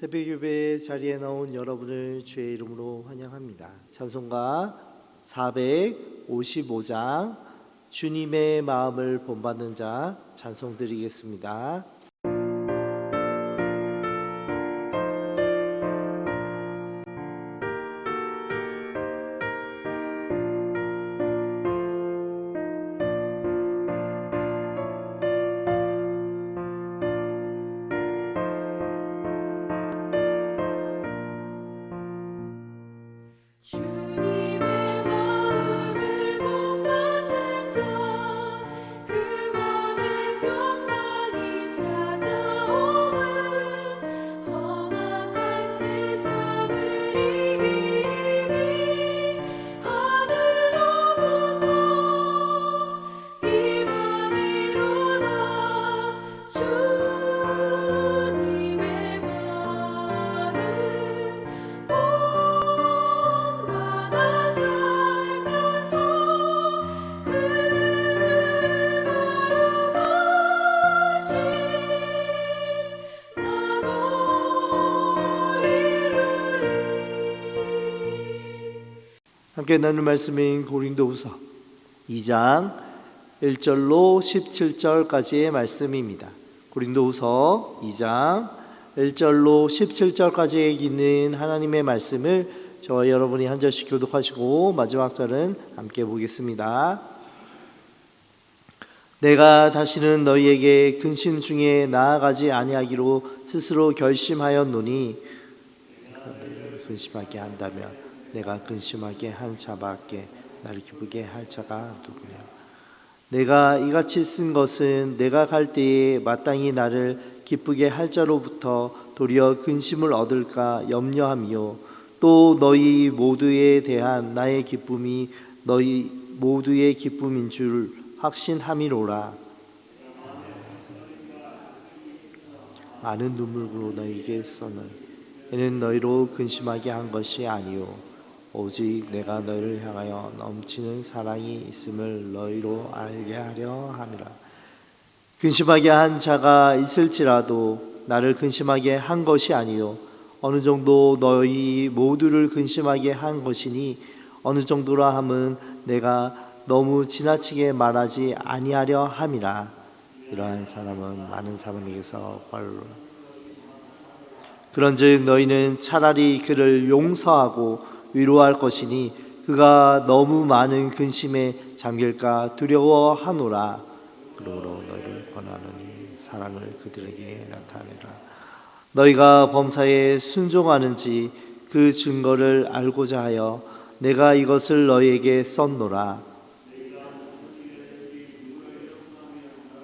새벽 예배 자리에 나온 여러분을 주의 이름으로 환영합니다. 찬송가 455장 주님의 마음을 본받는 자 찬송 드리겠습니다. 함께 나눌 말씀인 고린도후서 2장 1절로 17절까지의 말씀입니다. 고린도후서 2장 1절로 17절까지에 있는 하나님의 말씀을 저와 여러분이 한 절씩 교독하시고 마지막 절은 함께 보겠습니다. 내가 다시는 너희에게 근심 중에 나아가지 아니하기로 스스로 결심하였노니 근심하게 한다면 내가 근심하게 한 자밖에 나를 기쁘게 할 자가 누구냐. 내가 이같이 쓴 것은 내가 갈 때에 마땅히 나를 기쁘게 할 자로부터 도리어 근심을 얻을까 염려하며 또 너희 모두에 대한 나의 기쁨이 너희 모두의 기쁨인 줄 확신함이로라. 많은 눈물로 너희에게 써는 이는 너희로 근심하게 한 것이 아니요 오직 내가 너희를 향하여 넘치는 사랑이 있음을 너희로 알게 하려 함이라. 근심하게 한 자가 있을지라도 나를 근심하게 한 것이 아니요 어느 정도 너희 모두를 근심하게 한 것이니 어느 정도라 함은 내가 너무 지나치게 말하지 아니하려 함이라. 이러한 사람은 많은 사람에게서 벌로 그런즉 너희는 차라리 그를 용서하고 위로할 것이니 그가 너무 많은 근심에 잠길까 두려워하노라. 그러므로 너희를 권하노니 사랑을 그들에게 나타내라. 너희가 범사에 순종하는지 그 증거를 알고자 하여 내가 이것을 너희에게 썼노라.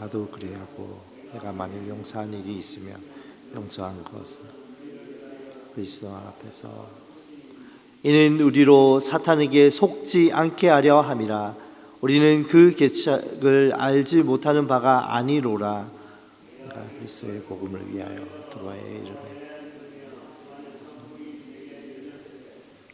나도 그래하고 내가 만일 용서한 일이 있으면 용서한 것은 그리스도 앞에서 이는 우리로 사탄에게 속지 않게 하려 함이라. 우리는 그 계책을 알지 못하는 바가 아니로라. 내가 그리스도의 복음을 위하여 들어와의 이름에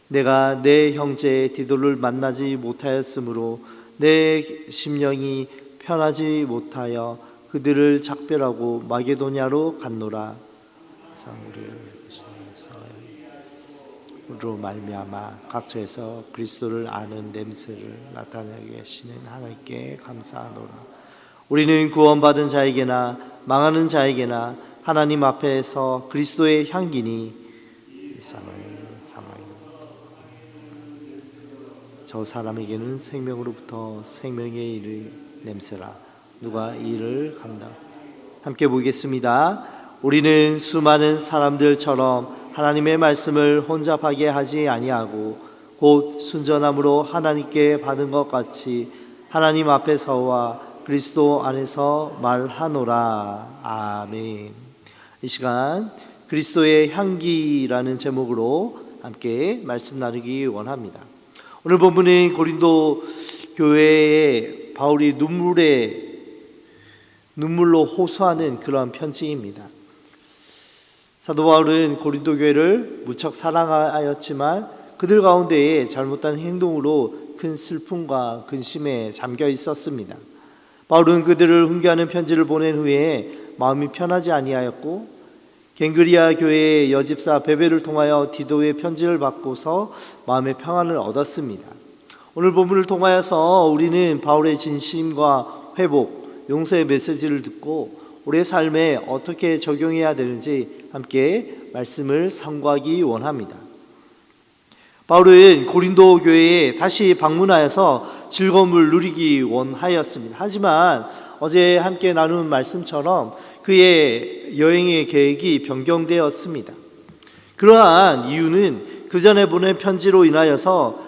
내가 내 형제 디도를 만나지 못하였으므로 내 심령이 편하지 못하여 그들을 작별하고 마게도냐로 갔노라. 로 말미암아 각처에서 그리스도를 아는 냄새를 나타내게 하시는 하나님께 감사하노라. 우리는 구원받은 자에게나 망하는 자에게나 하나님 앞에서 그리스도의 향기니 저 사람에게는 생명으로부터 생명의 이를 냄새라. 누가 이를 감당? 함께 보겠습니다. 우리는 수많은 사람들처럼 하나님의 말씀을 혼잡하게 하지 아니하고 곧 순전함으로 하나님께 받은 것 같이 하나님 앞에서와 그리스도 안에서 말하노라. 아멘. 이 시간 그리스도의 향기라는 제목으로 함께 말씀 나누기 원합니다. 오늘 본문은 고린도 교회에 바울이 눈물로 호소하는 그런 편지입니다. 사도 바울은 고린도 교회를 무척 사랑하였지만 그들 가운데에 잘못된 행동으로 큰 슬픔과 근심에 잠겨 있었습니다. 바울은 그들을 훈계하는 편지를 보낸 후에 마음이 편하지 아니하였고 겐그리아 교회의 여집사 베베를 통하여 디도의 편지를 받고서 마음의 평안을 얻었습니다. 오늘 본문을 통하여서 우리는 바울의 진심과 회복, 용서의 메시지를 듣고 우리의 삶에 어떻게 적용해야 되는지 함께 말씀을 상고하기 원합니다. 바울은 고린도 교회에 다시 방문하여서 즐거움을 누리기 원하였습니다. 하지만 어제 함께 나눈 말씀처럼 그의 여행의 계획이 변경되었습니다. 그러한 이유는 그 전에 보낸 편지로 인하여서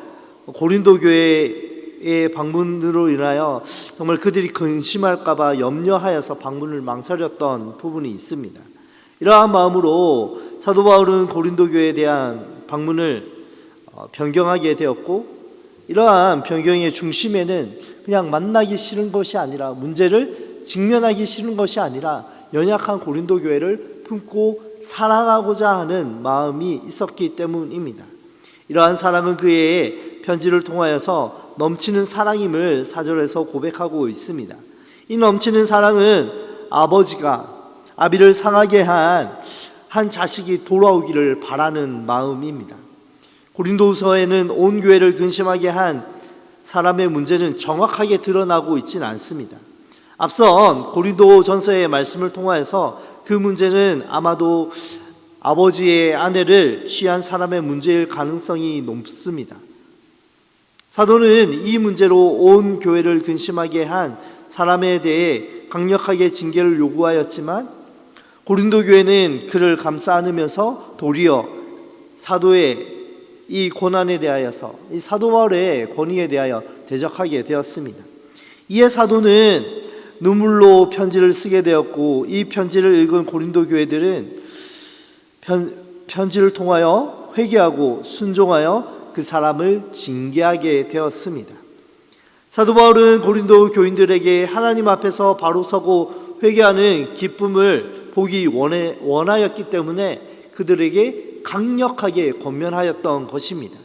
고린도 교회의 방문으로 인하여 정말 그들이 근심할까 봐 염려하여서 방문을 망설였던 부분이 있습니다. 이러한 마음으로 사도 바울은 고린도 교회에 대한 방문을 변경하게 되었고, 이러한 변경의 중심에는 그냥 만나기 싫은 것이 아니라, 문제를 직면하기 싫은 것이 아니라 연약한 고린도 교회를 품고 사랑하고자 하는 마음이 있었기 때문입니다. 이러한 사랑은 그의 편지를 통하여서 넘치는 사랑임을 4절에서 고백하고 있습니다. 이 넘치는 사랑은 아버지가 아비를 상하게 한 자식이 돌아오기를 바라는 마음입니다. 고린도서에는 온 교회를 근심하게 한 사람의 문제는 정확하게 드러나고 있지는 않습니다. 앞선 고린도전서의 말씀을 통하여서 그 문제는 아마도 아버지의 아내를 취한 사람의 문제일 가능성이 높습니다. 사도는 이 문제로 온 교회를 근심하게 한 사람에 대해 강력하게 징계를 요구하였지만 고린도 교회는 그를 감싸 안으면서 도리어 사도의 이 고난에 대하여서, 이 사도 바울의 권위에 대하여 대적하게 되었습니다. 이에 사도는 눈물로 편지를 쓰게 되었고, 이 편지를 읽은 고린도 교회들은 편지를 통하여 회개하고 순종하여 그 사람을 징계하게 되었습니다. 사도 바울은 고린도 교인들에게 하나님 앞에서 바로 서고 회개하는 기쁨을 보기 원하였기 때문에 그들에게 강력하게 권면하였던 것입니다.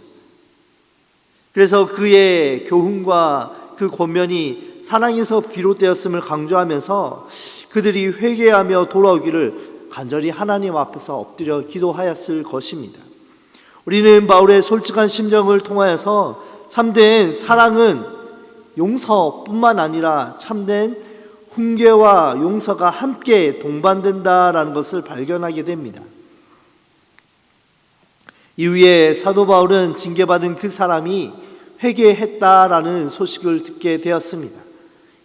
그래서 그의 교훈과 그 권면이 사랑에서 비롯되었음을 강조하면서 그들이 회개하며 돌아오기를 간절히 하나님 앞에서 엎드려 기도하였을 것입니다. 우리는 바울의 솔직한 심정을 통하여서 참된 사랑은 용서뿐만 아니라 참된 훈계와 용서가 함께 동반된다라는 것을 발견하게 됩니다. 이후에 사도 바울은 징계받은 그 사람이 회개했다라는 소식을 듣게 되었습니다.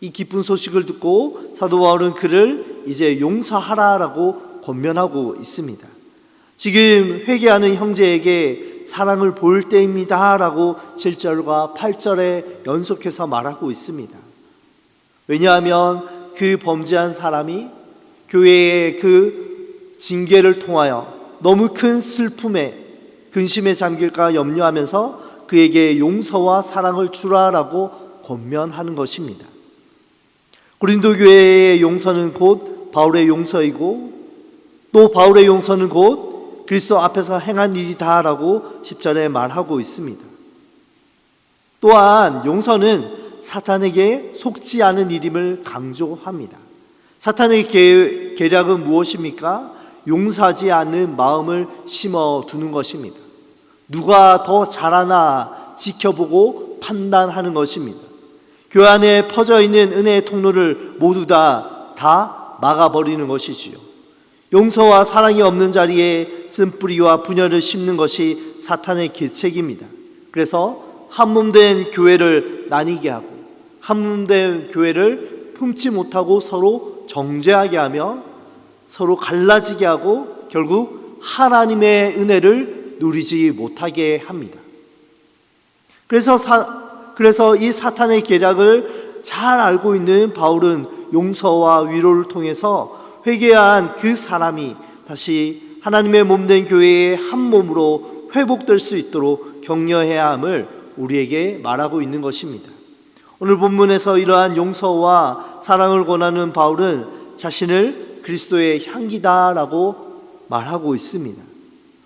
이 기쁜 소식을 듣고 사도 바울은 그를 이제 용서하라라고 권면하고 있습니다. 지금 회개하는 형제에게 사랑을 보일 때입니다라고 7절과 8절에 연속해서 말하고 있습니다. 왜냐하면 그 범죄한 사람이 교회의 그 징계를 통하여 너무 큰 슬픔에 근심에 잠길까 염려하면서 그에게 용서와 사랑을 주라라고 권면하는 것입니다. 고린도 교회의 용서는 곧 바울의 용서이고, 또 바울의 용서는 곧 그리스도 앞에서 행한 일이다라고 10절에 말하고 있습니다. 또한 용서는 사탄에게 속지 않은 일임을 강조합니다. 사탄의 계략은 무엇입니까? 용서하지 않는 마음을 심어두는 것입니다. 누가 더 잘하나 지켜보고 판단하는 것입니다. 교회 안에 퍼져 있는 은혜의 통로를 모두 다 막아버리는 것이지요. 용서와 사랑이 없는 자리에 쓴뿌리와 분열을 심는 것이 사탄의 계책입니다. 그래서 한몸된 교회를 나뉘게 하고 한몸된 교회를 품지 못하고 서로 정죄하게 하며 서로 갈라지게 하고 결국 하나님의 은혜를 누리지 못하게 합니다. 그래서 이 사탄의 계략을 잘 알고 있는 바울은 용서와 위로를 통해서 회개한 그 사람이 다시 하나님의 몸된 교회의 한 몸으로 회복될 수 있도록 격려해야 함을 우리에게 말하고 있는 것입니다. 오늘 본문에서 이러한 용서와 사랑을 권하는 바울은 자신을 그리스도의 향기다라고 말하고 있습니다.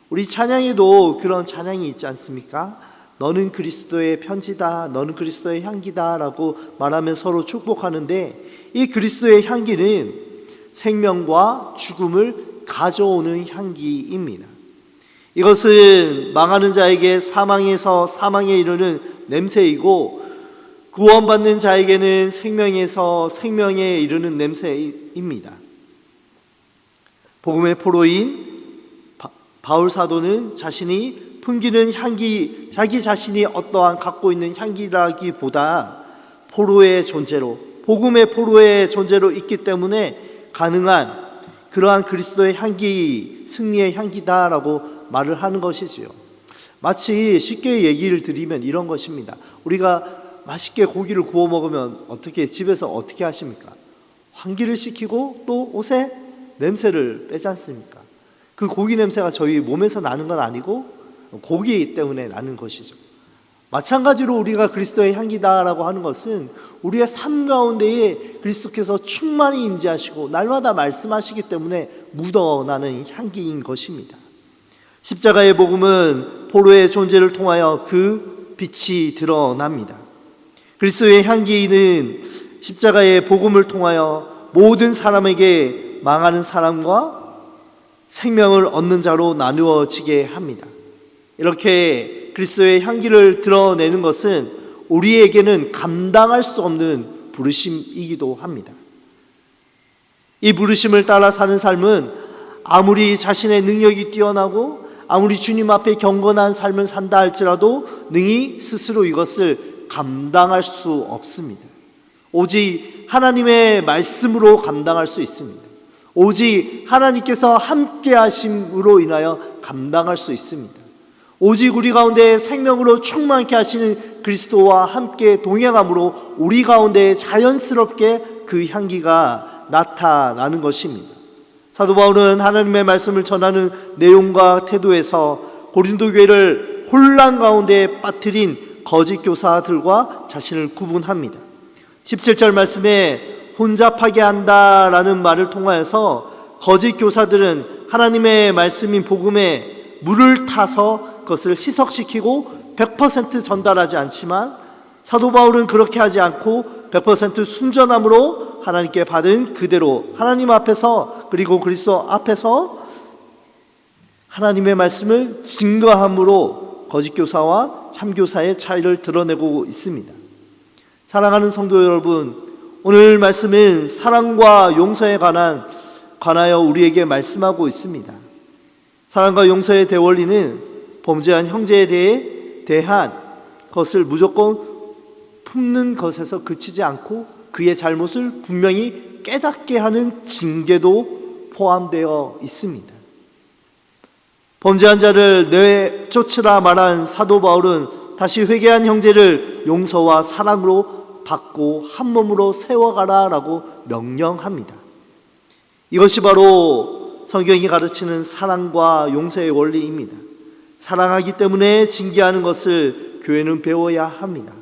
우리 찬양에도 그런 찬양이 있지 않습니까? 너는 그리스도의 편지다, 너는 그리스도의 향기다 라고 말하며 서로 축복하는데, 이 그리스도의 향기는 생명과 죽음을 가져오는 향기입니다. 이것은 망하는 자에게 사망에서 사망에 이르는 냄새이고 구원받는 자에게는 생명에서 생명에 이르는 냄새입니다. 복음의 포로인 바울 사도는 자신이 풍기는 향기, 자기 자신이 어떠한 갖고 있는 향기라기보다 포로의 존재로, 복음의 포로의 존재로 있기 때문에 가능한 그러한 그리스도의 향기, 승리의 향기다라고 말을 하는 것이지요. 마치 쉽게 얘기를 드리면 이런 것입니다. 우리가 맛있게 고기를 구워 먹으면 집에서 어떻게 하십니까? 환기를 시키고 또 옷에 냄새를 빼지 않습니까? 그 고기 냄새가 저희 몸에서 나는 건 아니고 고기 때문에 나는 것이죠. 마찬가지로 우리가 그리스도의 향기다라고 하는 것은 우리의 삶 가운데에 그리스도께서 충만히 임재하시고 날마다 말씀하시기 때문에 묻어나는 향기인 것입니다. 십자가의 복음은 포로의 존재를 통하여 그 빛이 드러납니다. 그리스도의 향기는 십자가의 복음을 통하여 모든 사람에게 망하는 사람과 생명을 얻는 자로 나누어지게 합니다. 이렇게 그리스도의 향기를 드러내는 것은 우리에게는 감당할 수 없는 부르심이기도 합니다. 이 부르심을 따라 사는 삶은 아무리 자신의 능력이 뛰어나고 아무리 주님 앞에 경건한 삶을 산다 할지라도 능히 스스로 이것을 감당할 수 없습니다. 오직 하나님의 말씀으로 감당할 수 있습니다. 오직 하나님께서 함께 하심으로 인하여 감당할 수 있습니다. 오직 우리 가운데 생명으로 충만케 하시는 그리스도와 함께 동행함으로 우리 가운데 자연스럽게 그 향기가 나타나는 것입니다. 사도 바울은 하나님의 말씀을 전하는 내용과 태도에서 고린도 교회를 혼란 가운데 빠뜨린 거짓 교사들과 자신을 구분합니다. 17절 말씀에 혼잡하게 한다라는 말을 통하여서 거짓 교사들은 하나님의 말씀인 복음에 물을 타서 그것을 희석시키고 100% 전달하지 않지만 사도 바울은 그렇게 하지 않고 100% 순전함으로 하나님께 받은 그대로 하나님 앞에서 그리고 그리스도 앞에서 하나님의 말씀을 증거함으로 거짓 교사와 참 교사의 차이를 드러내고 있습니다. 사랑하는 성도 여러분, 오늘 말씀은 사랑과 용서에 관하여 우리에게 말씀하고 있습니다. 사랑과 용서의 대원리는 범죄한 형제에 대한 것을 무조건 품는 것에서 그치지 않고 그의 잘못을 분명히 깨닫게 하는 징계도 포함되어 있습니다. 범죄한 자를 내쫓으라 말한 사도 바울은 다시 회개한 형제를 용서와 사랑으로 받고 한 몸으로 세워가라라고 명령합니다. 이것이 바로 성경이 가르치는 사랑과 용서의 원리입니다. 사랑하기 때문에 징계하는 것을 교회는 배워야 합니다.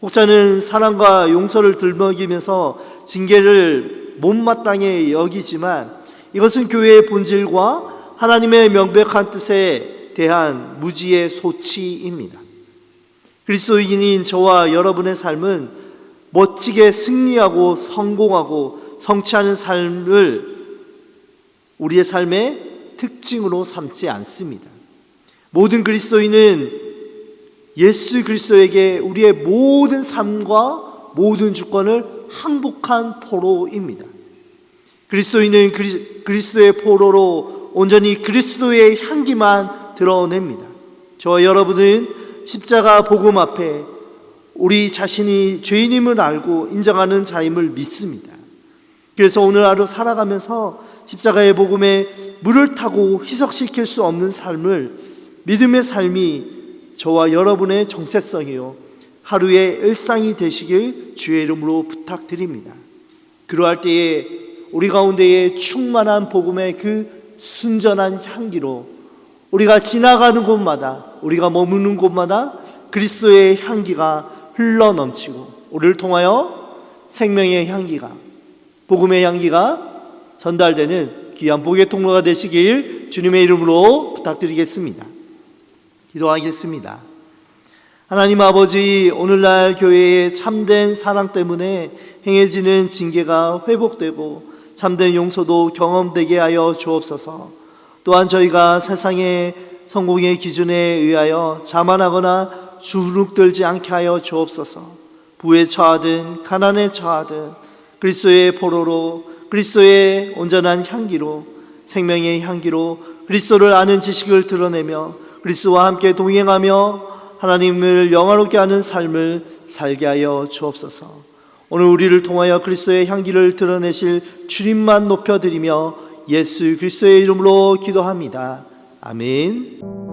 혹자는 사랑과 용서를 들먹이면서 징계를 못마땅해 여기지만 이것은 교회의 본질과 하나님의 명백한 뜻에 대한 무지의 소치입니다. 그리스도인인 저와 여러분의 삶은 멋지게 승리하고 성공하고 성취하는 삶을 우리의 삶의 특징으로 삼지 않습니다. 모든 그리스도인은 예수 그리스도에게 우리의 모든 삶과 모든 주권을 항복한 포로입니다. 그리스도인은 그리스도의 포로로 온전히 그리스도의 향기만 드러냅니다. 저와 여러분은 십자가 복음 앞에 우리 자신이 죄인임을 알고 인정하는 자임을 믿습니다. 그래서 오늘 하루 살아가면서 십자가의 복음에 물을 타고 희석시킬 수 없는 삶을, 믿음의 삶이 저와 여러분의 정체성이요 하루의 일상이 되시길 주의 이름으로 부탁드립니다. 그러할 때에 우리 가운데에 충만한 복음의 그 순전한 향기로 우리가 지나가는 곳마다, 우리가 머무는 곳마다 그리스도의 향기가 흘러넘치고 우리를 통하여 생명의 향기가, 복음의 향기가 전달되는 귀한 복의 통로가 되시길 주님의 이름으로 부탁드리겠습니다. 기도하겠습니다. 하나님 아버지, 오늘날 교회의 참된 사랑 때문에 행해지는 징계가 회복되고 참된 용서도 경험되게 하여 주옵소서. 또한 저희가 세상의 성공의 기준에 의하여 자만하거나 주눅들지 않게 하여 주옵소서. 부에 처하든 가난에 처하든 그리스도의 포로로, 그리스도의 온전한 향기로, 생명의 향기로 그리스도를 아는 지식을 드러내며 그리스도와 함께 동행하며 하나님을 영화롭게 하는 삶을 살게 하여 주옵소서. 오늘 우리를 통하여 그리스도의 향기를 드러내실 주님만 높여드리며 예수 그리스도의 이름으로 기도합니다. 아멘.